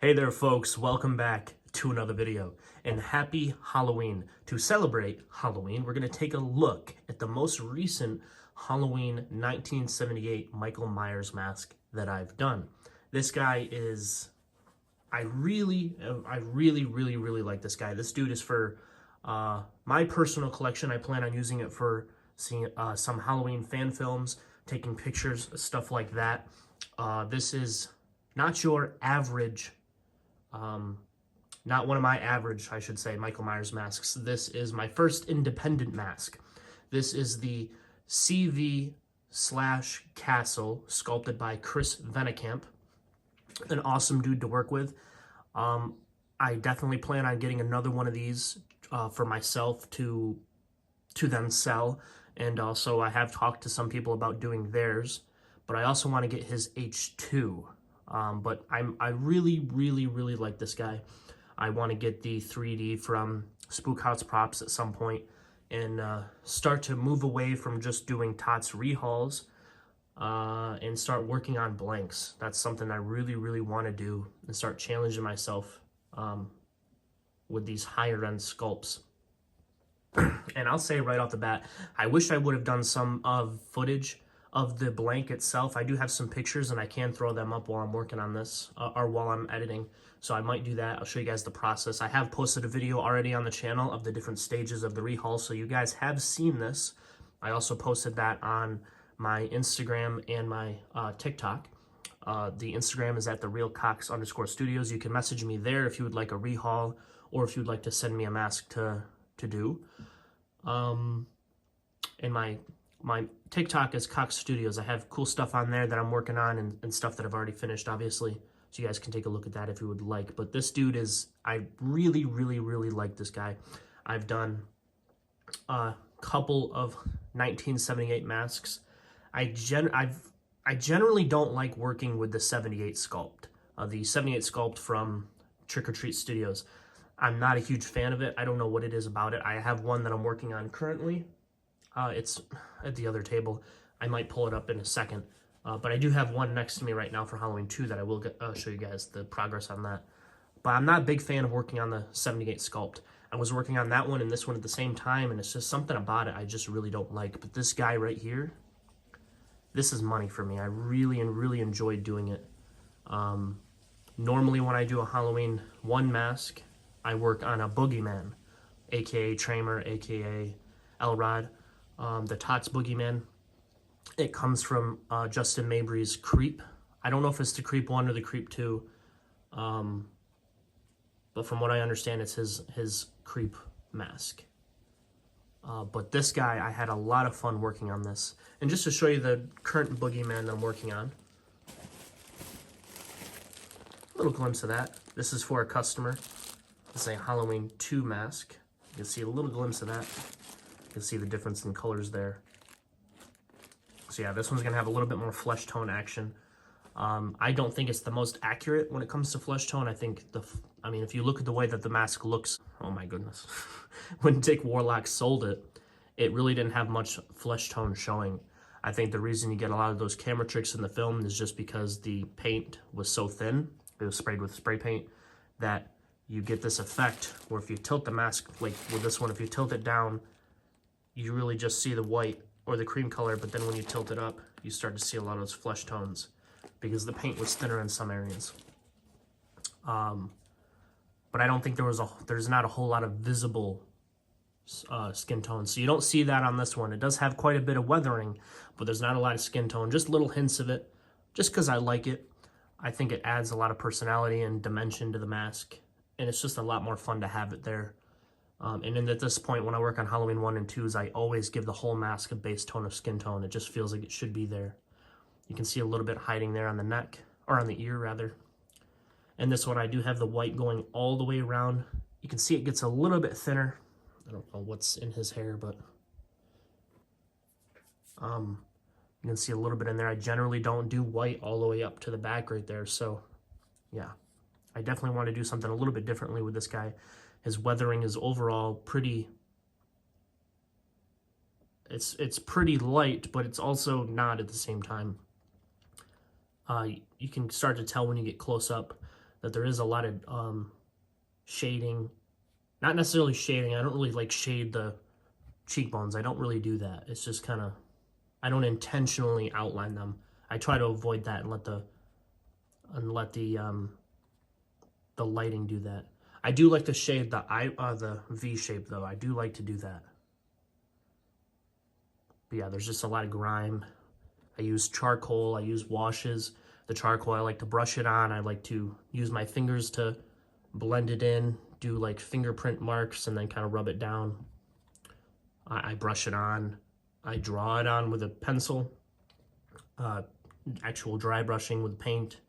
Hey there folks, welcome back to another video, and happy Halloween. To celebrate Halloween, we're going to take a look at the most recent Halloween 1978 Michael Myers mask that I've done. This guy is, I really like this guy. This dude is for my personal collection. I plan on using it for seeing some Halloween fan films, taking pictures, stuff like that. This is not your average not one of my average, I should say, Michael Myers masks. This is my first independent mask. This is the CV/Castle, sculpted by Chris Vennekamp. An awesome dude to work with. I definitely plan on getting another one of these for myself to then sell. And also I have talked to some people about doing theirs, but I also want to get his H2. But I really like this guy. I want to get the 3D from Spookhouse Props at some point and start to move away from just doing Tots rehauls and start working on blanks. That's something I really want to do, and start challenging myself with these higher end sculpts. And I'll say right off the bat, I wish I would have done some footage of the blank itself. I do have some pictures and I can throw them up while I'm working on this or while I'm editing. So I might do that. I'll show you guys the process. I have posted a video already on the channel of the different stages of the rehaul, so you guys have seen this. I also posted that on my Instagram and my TikTok. The Instagram is at @therealcox_studios. You can message me there if you would like a rehaul or if you'd like to send me a mask to do. And my TikTok is Cox Studios. I have cool stuff on there that I'm working on and stuff that I've already finished, obviously. So you guys can take a look at that if you would like. But this dude is, I really like this guy. I've done a couple of 1978 masks. I generally don't like working with the 78 Sculpt. The 78 Sculpt from Trick or Treat Studios. I'm not a huge fan of it. I don't know what it is about it. I have one that I'm working on currently. It's at the other table. I might pull it up in a second. But I do have one next to me right now for Halloween 2 that I will show you guys the progress on that. But I'm not a big fan of working on the 78 Sculpt. I was working on that one and this one at the same time, and it's just something about it I just really don't like. But this guy right here, this is money for me. I really enjoyed doing it. Normally when I do a Halloween 1 mask, I work on a boogeyman, aka Tramer, aka Elrod. The Tots Boogeyman. It comes from Justin Mabry's Creep. I don't know if it's the Creep 1 or the Creep 2, but from what I understand, it's his Creep mask. But this guy, I had a lot of fun working on this. And just to show you the current Boogeyman that I'm working on, a little glimpse of that. This is for a customer. It's a Halloween 2 mask. You can see a little glimpse of that. You can see the difference in colors there. So yeah, this one's gonna have a little bit more flesh tone action. I don't think it's the most accurate when it comes to flesh tone. I think I mean, if you look at the way that the mask looks, oh my goodness. When Dick Warlock sold it, it really didn't have much flesh tone showing. I think the reason you get a lot of those camera tricks in the film is just because the paint was so thin, it was sprayed with spray paint, that you get this effect where if you tilt the mask, like with this one, if you tilt it down, you really just see the white or the cream color, but then when you tilt it up, you start to see a lot of those flesh tones because the paint was thinner in some areas. But I don't think there's not a whole lot of visible skin tone. So you don't see that on this one. It does have quite a bit of weathering, but there's not a lot of skin tone, just little hints of it, just because I like it. I think it adds a lot of personality and dimension to the mask, and it's just a lot more fun to have it there. And then at this point, when I work on Halloween 1 and 2s, I always give the whole mask a base tone of skin tone. It just feels like it should be there. You can see a little bit hiding there on the neck, or on the ear rather. And this one, I do have the white going all the way around. You can see it gets a little bit thinner. I don't know what's in his hair, but you can see a little bit in there. I generally don't do white all the way up to the back right there. So yeah, I definitely want to do something a little bit differently with this guy. His weathering is overall pretty, it's pretty light, but it's also not at the same time. You can start to tell when you get close up that there is a lot of shading. Not necessarily shading. I don't really like shade the cheekbones. I don't really do that. It's just kind of, I don't intentionally outline them. I try to avoid that and let the lighting do that. I do like to shade the V shape though. I do like to do that. But yeah, there's just a lot of grime. I use charcoal. I use washes. The charcoal, I like to brush it on. I like to use my fingers to blend it in, do like fingerprint marks, and then kind of rub it down. I brush it on. I draw it on with a pencil. Actual dry brushing with paint.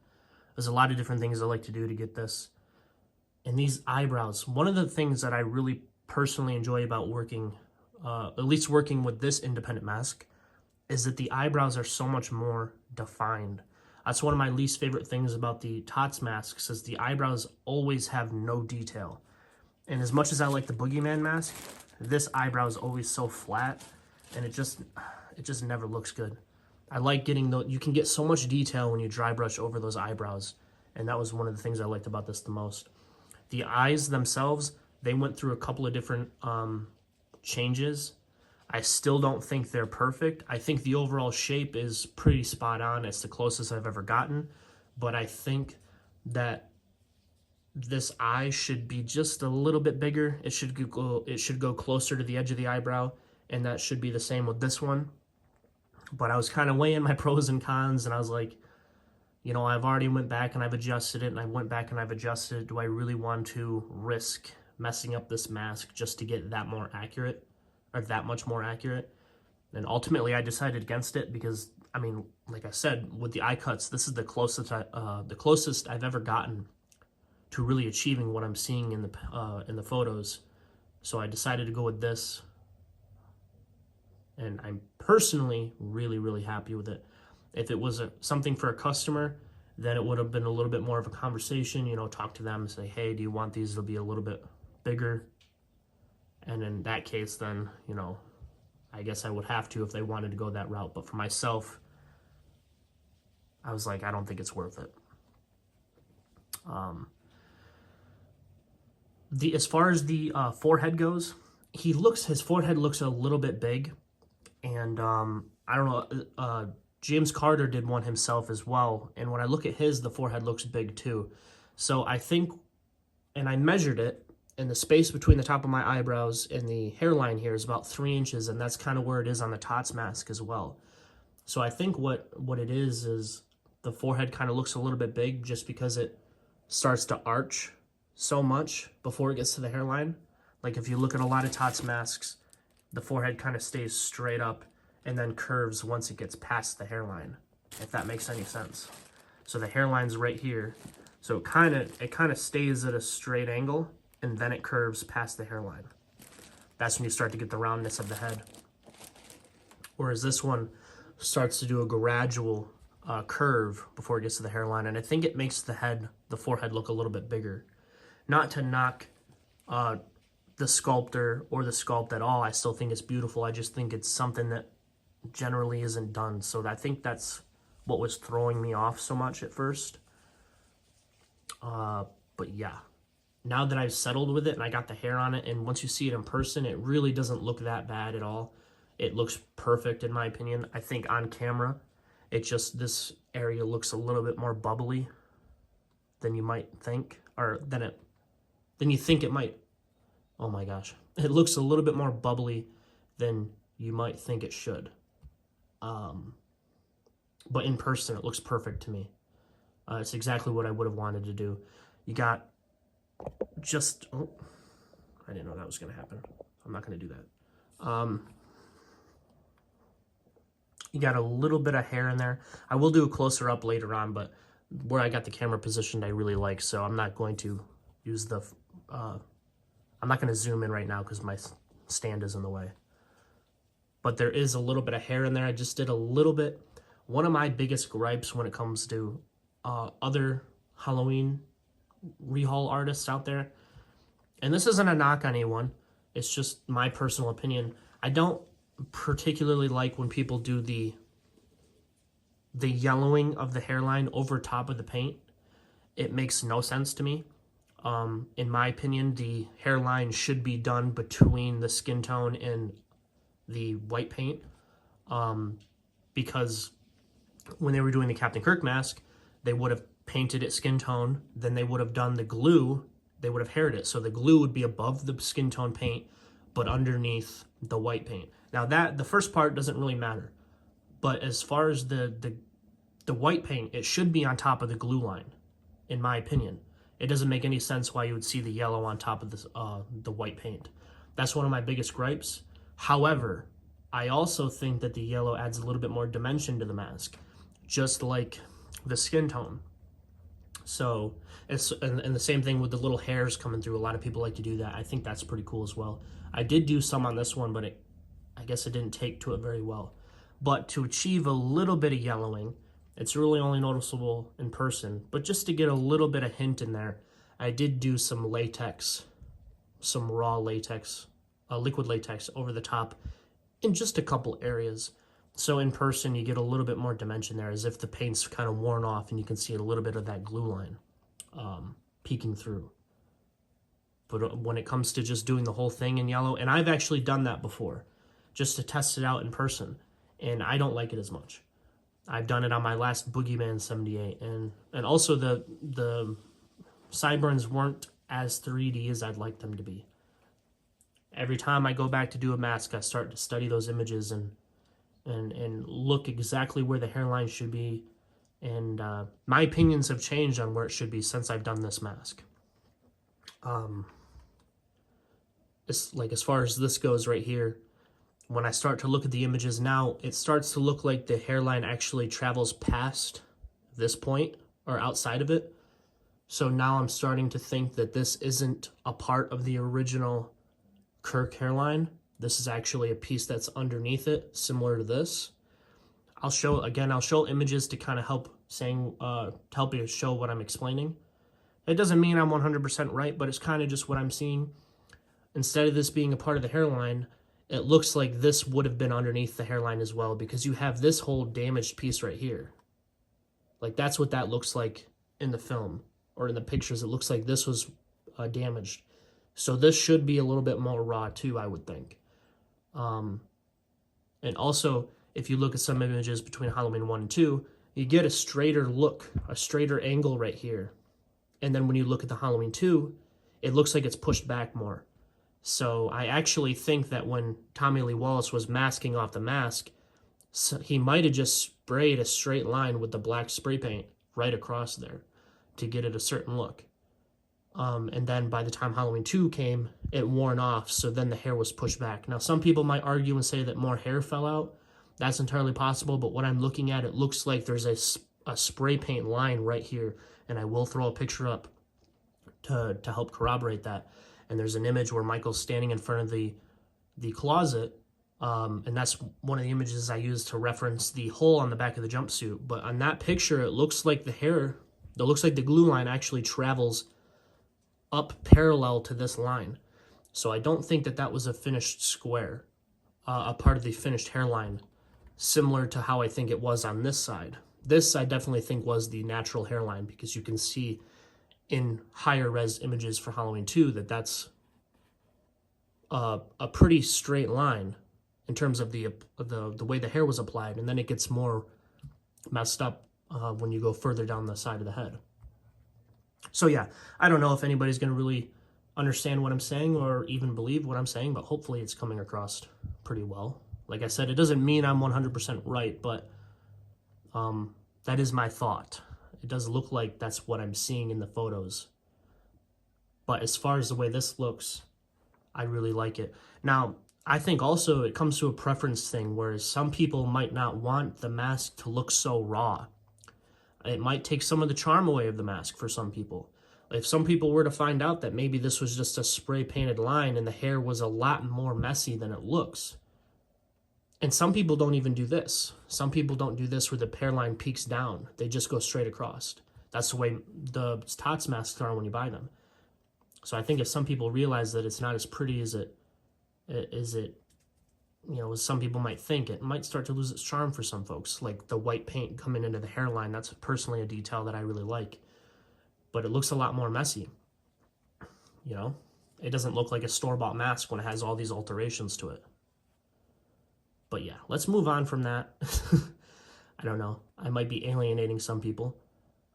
There's a lot of different things I like to do to get this. And these eyebrows, one of the things that I really personally enjoy about working, at least working with this independent mask, is that the eyebrows are so much more defined. That's one of my least favorite things about the TOTS masks, is the eyebrows always have no detail. And as much as I like the Boogeyman mask, this eyebrow is always so flat, and it just never looks good. I like getting you can get so much detail when you dry brush over those eyebrows, and that was one of the things I liked about this the most. The eyes themselves, they went through a couple of different changes. I still don't think they're perfect. I think the overall shape is pretty spot on. It's the closest I've ever gotten, but I think that this eye should be just a little bit bigger. It should go closer to the edge of the eyebrow, and that should be the same with this one. But I was kind of weighing my pros and cons, and I was like, you know, I've already went back and I've adjusted it, and I went back and I've adjusted it. Do I really want to risk messing up this mask just to get that more accurate, or that much more accurate? And ultimately I decided against it because, I mean, like I said, with the eye cuts, this is the closest I've ever gotten to really achieving what I'm seeing in the photos. So I decided to go with this, and I'm personally really, really happy with it. If it was something for a customer, then it would have been a little bit more of a conversation, you know, talk to them and say, hey, do you want these to be a little bit bigger? And in that case, then, you know, I guess I would have to if they wanted to go that route. But for myself, I was like, I don't think it's worth it. As far as the forehead goes, his forehead looks a little bit big. And I don't know, James Carter did one himself as well, and when I look at his, the forehead looks big too. So I think, and I measured it, and the space between the top of my eyebrows and the hairline here is about 3 inches, and that's kind of where it is on the TOTS mask as well. So I think what it is the forehead kind of looks a little bit big just because it starts to arch so much before it gets to the hairline. Like if you look at a lot of TOTS masks, the forehead kind of stays straight up and then curves once it gets past the hairline, if that makes any sense. So the hairline's right here. So it kind of stays at a straight angle, and then it curves past the hairline. That's when you start to get the roundness of the head. Whereas this one starts to do a gradual curve before it gets to the hairline, and I think it makes the forehead look a little bit bigger. Not to knock the sculptor or the sculpt at all. I still think it's beautiful. I just think it's something that generally isn't done. So I think that's what was throwing me off so much at first. But yeah, now that I've settled with it and I got the hair on it, and once you see it in person, it really doesn't look that bad at all. It looks perfect in my opinion. I think on camera, this area looks a little bit more bubbly than you might think, or than you think it might. Oh my gosh. It looks a little bit more bubbly than you might think it should. But in person, it looks perfect to me. It's exactly what I would have wanted to do. You got just... Oh, I didn't know that was going to happen. I'm not going to do that. You got a little bit of hair in there. I will do a closer up later on, but where I got the camera positioned, I really like, so I'm not going to use the... I'm not going to zoom in right now because my stand is in the way. But there is a little bit of hair in there. I just did a little bit. One of my biggest gripes when it comes to other Halloween rehaul artists out there, and this isn't a knock on anyone, it's just my personal opinion. I don't particularly like when people do the yellowing of the hairline over top of the paint. it makes no sense to me. In my opinion, the hairline should be done between the skin tone and the white paint, because when they were doing the Captain Kirk mask, they would have painted it skin tone, then they would have done the glue, they would have haired it. So the glue would be above the skin tone paint, but underneath the white paint. Now that, the first part doesn't really matter, but as far as the white paint, it should be on top of the glue line, in my opinion. It doesn't make any sense why you would see the yellow on top of this, the white paint. That's one of my biggest gripes. However, I also think that the yellow adds a little bit more dimension to the mask, just like the skin tone. So it's, and the same thing with the little hairs coming through. A lot of people like to do that. I think that's pretty cool as well. I did do some on this one, but I guess it didn't take to it very well. But to achieve a little bit of yellowing, it's really only noticeable in person, but just to get a little bit of hint in there, I did do some latex, some raw latex, liquid latex over the top in just a couple areas. So in person, you get a little bit more dimension there, as if the paint's kind of worn off and you can see a little bit of that glue line peeking through. But when it comes to just doing the whole thing in yellow, and I've actually done that before, just to test it out in person, and I don't like it as much. I've done it on my last Boogeyman 78, and also the sideburns weren't as 3D as I'd like them to be. Every time I go back to do a mask, I start to study those images and look exactly where the hairline should be, and my opinions have changed on where it should be since I've done this mask. It's like, as far as this goes right here, when I start to look at the images now, it starts to look like the hairline actually travels past this point or outside of it. So now I'm starting to think that this isn't a part of the original Kirk hairline. This is actually a piece that's underneath it, similar to this. I'll show images to kind of help help you show what I'm explaining. It doesn't mean I'm 100% right, but it's kind of just what I'm seeing. Instead of this being a part of the hairline, it looks like this would have been underneath the hairline as well, because you have this whole damaged piece right here. Like, that's what that looks like in the film, or in the pictures. It looks like this was damaged. So this should be a little bit more raw too, I would think. And also, if you look at some images between Halloween 1 and 2, you get a straighter look, a straighter angle right here. And then when you look at the Halloween 2, it looks like it's pushed back more. So I actually think that when Tommy Lee Wallace was masking off the mask, he might have just sprayed a straight line with the black spray paint right across there to get it a certain look. And then by the time Halloween 2 came, it worn off, so then the hair was pushed back. Now, some people might argue and say that more hair fell out. That's entirely possible, but what I'm looking at, it looks like there's a spray paint line right here, and I will throw a picture up to help corroborate that. And there's an image where Michael's standing in front of the closet, and that's one of the images I used to reference the hole on the back of the jumpsuit. But on that picture, it looks like it looks like the glue line actually travels up parallel to this line. So I don't think that was a finished square, a part of the finished hairline, similar to how I think it was on this side. This I definitely think was the natural hairline, because you can see in higher res images for Halloween 2 that's a pretty straight line in terms of the way the hair was applied, and then it gets more messed up when you go further down the side of the head. So yeah, I don't know if anybody's going to really understand what I'm saying or even believe what I'm saying, but hopefully it's coming across pretty well. Like I said, it doesn't mean I'm 100% right, but that is my thought. It does look like that's what I'm seeing in the photos. But as far as the way this looks, I really like it. Now, I think also it comes to a preference thing, whereas some people might not want the mask to look so raw. It might take some of the charm away of the mask for some people. If some people were to find out that maybe this was just a spray painted line and the hair was a lot more messy than it looks. And some people don't even do this. Some people don't do this where the hairline peaks down. They just go straight across. That's the way the Tots masks are when you buy them. So I think if some people realize that it's not as pretty as some people might think, it might start to lose its charm for some folks. Like the white paint coming into the hairline, that's personally a detail that I really like. but it looks a lot more messy, you know? It doesn't look like a store-bought mask when it has all these alterations to it. But yeah, let's move on from that. I don't know. I might be alienating some people.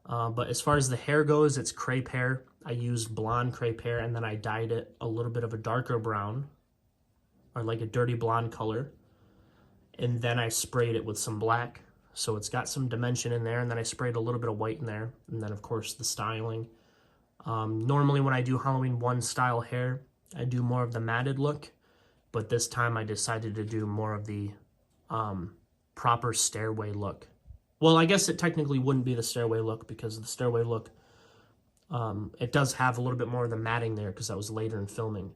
But as far as the hair goes, it's crepe hair. I used blonde crepe hair, and then I dyed it a little bit of a darker brown, or like a dirty blonde color. And then I sprayed it with some black. So it's got some dimension in there, and then I sprayed a little bit of white in there. And then, of course, the styling. Normally when I do Halloween 1 style hair, I do more of the matted look. But this time I decided to do more of the proper stairway look. Well, I guess it technically wouldn't be the stairway look, because the stairway look, it does have a little bit more of the matting there because that was later in filming.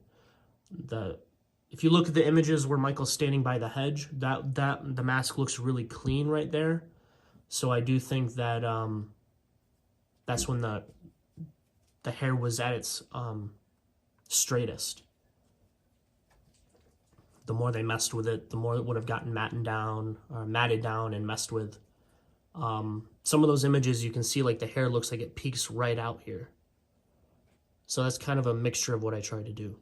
If you look at the images where Michael's standing by the hedge, the mask looks really clean right there. So I do think that that's when the hair was at its straightest. The more they messed with it, the more it would have gotten matted down and messed with. Some of those images you can see like the hair looks like it peaks right out here. So that's kind of a mixture of what I try to do.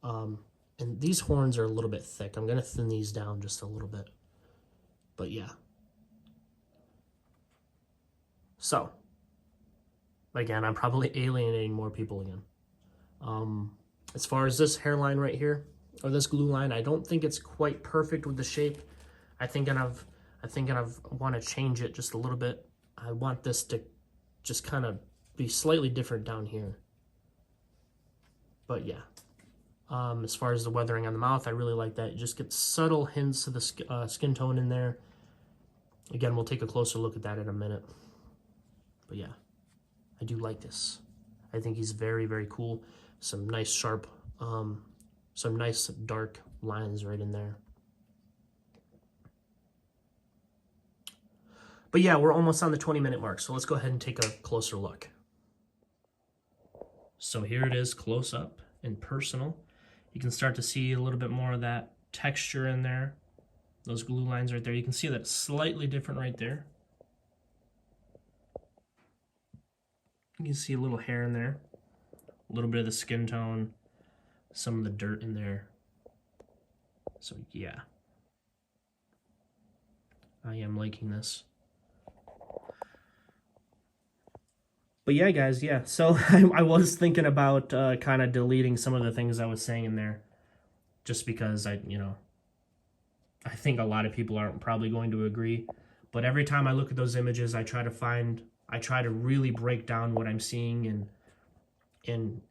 And these horns are a little bit thick. I'm going to thin these down just a little bit. But yeah. So, again, I'm probably alienating more people again. As far as this hairline right here, or this glue line, I don't think it's quite perfect with the shape. I think I want to change it just a little bit. I want this to just kind of be slightly different down here. But yeah. As far as the weathering on the mouth, I really like that. You just get subtle hints of the skin tone in there. Again, we'll take a closer look at that in a minute. But yeah, I do like this. I think he's very, very cool. Some nice sharp, some nice dark lines right in there. But yeah, we're almost on the 20-minute mark, so let's go ahead and take a closer look. So here it is close up and personal. You can start to see a little bit more of that texture in there. Those glue lines right there. You can see that it's slightly different right there. You can see a little hair in there. A little bit of the skin tone. Some of the dirt in there. So yeah. I am liking this. But yeah, guys, yeah. So I was thinking about kind of deleting some of the things I was saying in there, just because I think a lot of people aren't probably going to agree. But every time I look at those images, I try to really break down what I'm seeing and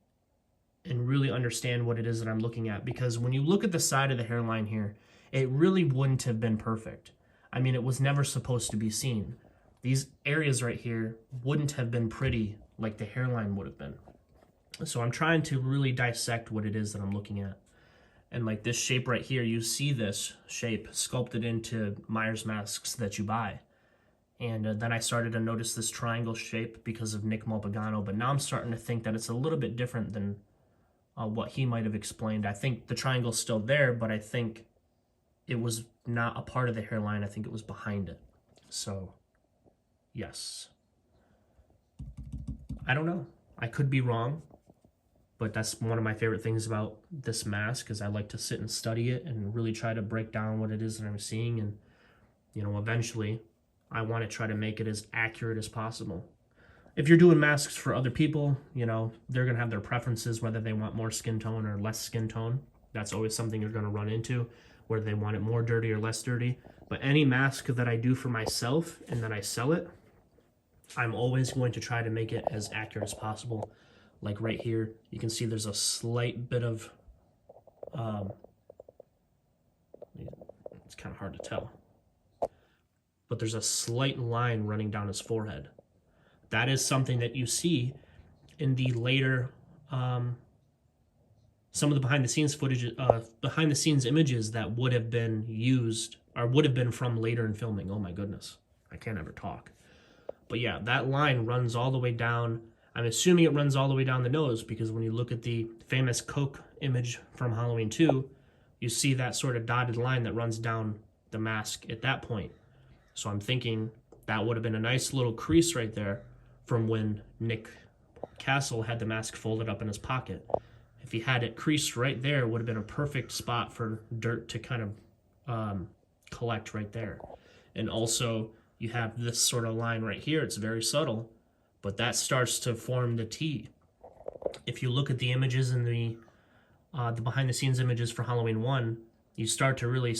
really understand what it is that I'm looking at. Because when you look at the side of the hairline here, it really wouldn't have been perfect. I mean, it was never supposed to be seen. These areas right here wouldn't have been pretty like the hairline would have been. So I'm trying to really dissect what it is that I'm looking at. And like this shape right here, you see this shape sculpted into Myers masks that you buy. And then I started to notice this triangle shape because of Nick Malpagano. But now I'm starting to think that it's a little bit different than what he might have explained. I think the triangle's still there, but I think it was not a part of the hairline. I think it was behind it. So yes. I don't know. I could be wrong, but that's one of my favorite things about this mask is I like to sit and study it and really try to break down what it is that I'm seeing. And, eventually I want to try to make it as accurate as possible. If you're doing masks for other people, they're going to have their preferences, whether they want more skin tone or less skin tone. That's always something you're going to run into, whether they want it more dirty or less dirty. But any mask that I do for myself and then I sell it, I'm always going to try to make it as accurate as possible. Like right here, you can see there's a slight bit of, it's kind of hard to tell, but there's a slight line running down his forehead. That is something that you see in the later, some of the behind the scenes footage, behind the scenes images that would have been used or would have been from later in filming. Oh my goodness, I can't ever talk. But yeah, that line runs all the way down. I'm assuming it runs all the way down the nose because when you look at the famous Coke image from Halloween 2, you see that sort of dotted line that runs down the mask at that point. So I'm thinking that would have been a nice little crease right there from when Nick Castle had the mask folded up in his pocket. If he had it creased right there, it would have been a perfect spot for dirt to kind of collect right there. And also, you have this sort of line right here. It's very subtle, but that starts to form the T. If you look at the images in the behind-the-scenes images for Halloween 1, you start to really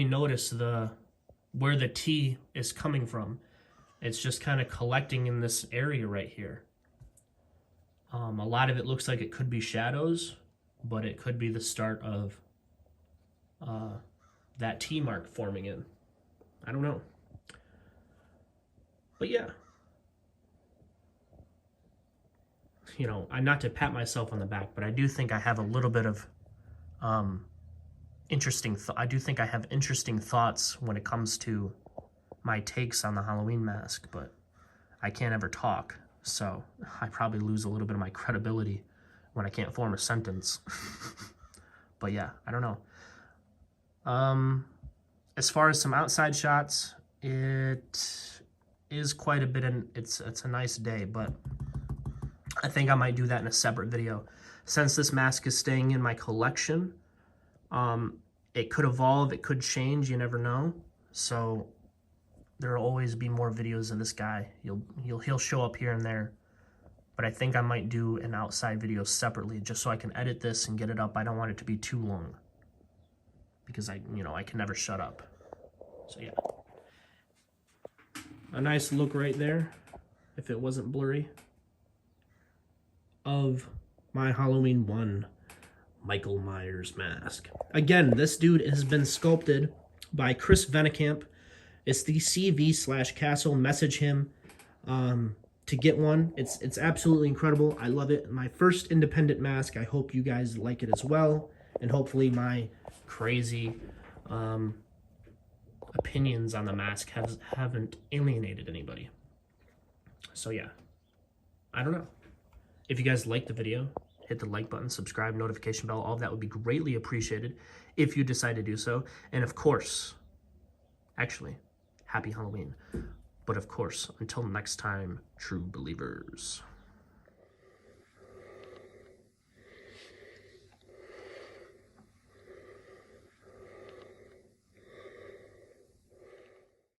notice where the T is coming from. It's just kind of collecting in this area right here. A lot of it looks like it could be shadows, but it could be the start of that T mark forming in. I don't know. But yeah. You know, not to pat myself on the back, but I do think I have a little bit of interesting thoughts when it comes to my takes on the Halloween mask, but I can't ever talk, so I probably lose a little bit of my credibility when I can't form a sentence. But yeah, I don't know. As far as some outside shots, it is quite a bit, and it's a nice day, but I think I might do that in a separate video. Since this mask is staying in my collection, it could evolve, it could change, you never know. So there'll always be more videos of this guy. He'll show up here and there. But I think I might do an outside video separately just so I can edit this and get it up. I don't want it to be too long because I can never shut up. So yeah. A nice look right there, if it wasn't blurry, of my Halloween 1 Michael Myers mask. Again, this dude has been sculpted by Chris Vennekamp. It's the CV/Castle. Message him to get one. It's absolutely incredible. I love it. My first independent mask. I hope you guys like it as well. And hopefully my crazy opinions on the mask haven't alienated anybody. So yeah, I don't know. If you guys like the video, hit the like button, subscribe, notification bell. All of that would be greatly appreciated if you decide to do so. And of course, actually, happy Halloween. But of course, until next time, true believers.